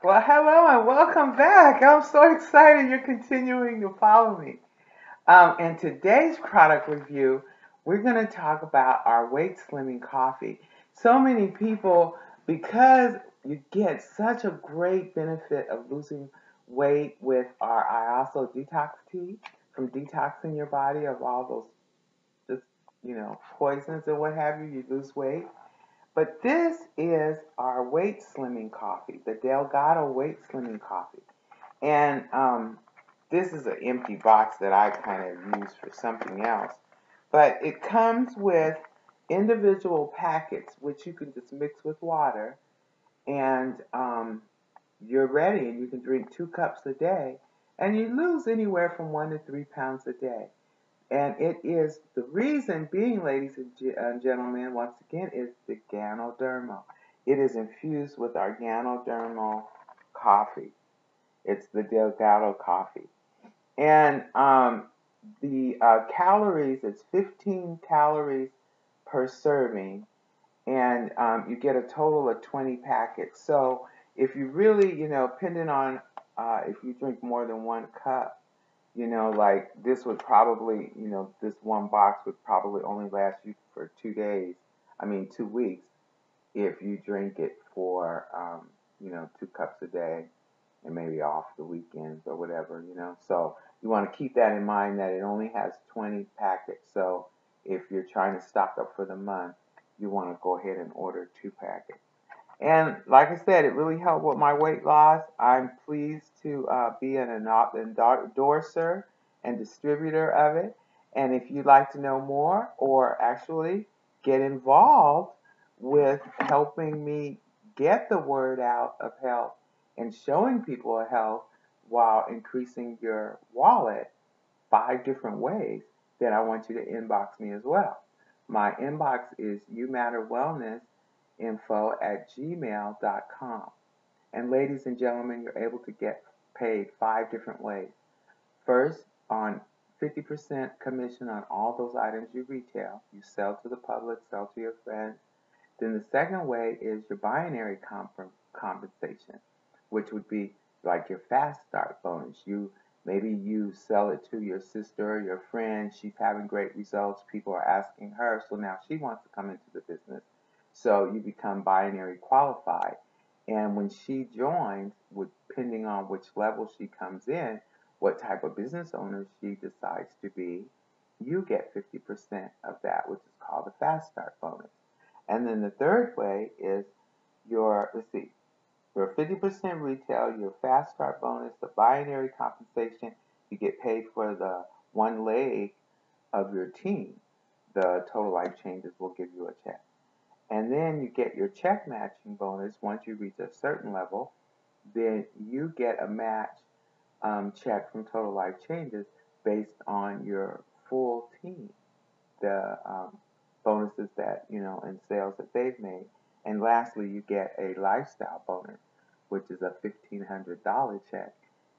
Well, hello and welcome back. I'm so excited you're continuing to follow me. In today's product review, we're going to talk about our weight slimming coffee. So many people, because you get such a great benefit of losing weight with our I also detox tea from detoxing your body of all those just poisons and what have you. You lose weight. But this is our weight slimming coffee, the Delgado weight slimming coffee. And this is an empty box that I kind of use for something else. But it comes with individual packets, which you can just mix with water, and you're ready, and you can drink 2 cups a day, and you lose anywhere from 1 to 3 pounds a day. And it is the reason being, ladies and gentlemen, once again, is the Ganoderma. It is infused with our Ganodermal coffee. It's the Delgado coffee. And the calories, it's 15 calories per serving, and you get a total of 20 packets. So if you really, depending on if you drink more than 1 cup, like this would probably, this one box would probably only last you for 2 days. I mean, 2 weeks if you drink it for, 2 cups a day and maybe off the weekends or whatever. So you want to keep that in mind that it only has 20 packets. So if you're trying to stock up for the month, you want to go ahead and order 2 packets. And like I said, it really helped with my weight loss. I'm pleased to be an endorser and distributor of it. And if you'd like to know more or actually get involved with helping me get the word out of health and showing people health while increasing your wallet 5 different ways, then I want you to inbox me as well. My inbox is youmatterwellnessinfo@gmail.com. And ladies and gentlemen, you're able to get paid 5 different ways. First, on 50% commission on all those items you retail, you sell to the public, sell to your friends. Then the second way is your binary compensation, which would be like your fast start bonus. Maybe you sell it to your sister, your friend. She's having great results. People are asking her, so now she wants to come into the business. So you become binary qualified. And when she joins, depending on which level she comes in, what type of business owner she decides to be, you get 50% of that, which is called the fast start bonus. And then the third way is let's see, your 50% retail, your fast start bonus, the binary compensation, you get paid for the one leg of your team. The Total Life Changes will give you a check. And then you get your check matching bonus once you reach a certain level. Then you get a match check from Total Life Changes based on your full team, the bonuses that, and sales that they've made. And lastly, you get a lifestyle bonus, which is a $1,500 check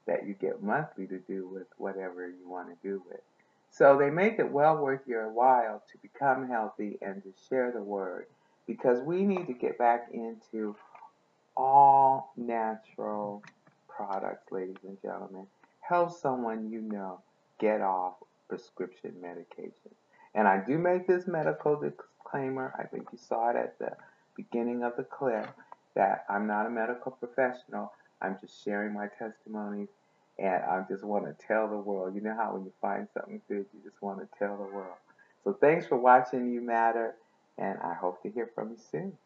that you get monthly to do with whatever you want to do with. So they make it well worth your while to become healthy and to share the word, because we need to get back into all natural products, ladies and gentlemen. Help someone you know get off prescription medication. And I do make this medical disclaimer. I think you saw it at the beginning of the clip that I'm not a medical professional. I'm just sharing my testimonies, and I just want to tell the world. You know how when you find something good, you just want to tell the world. So thanks for watching You Matter, and I hope to hear from you soon.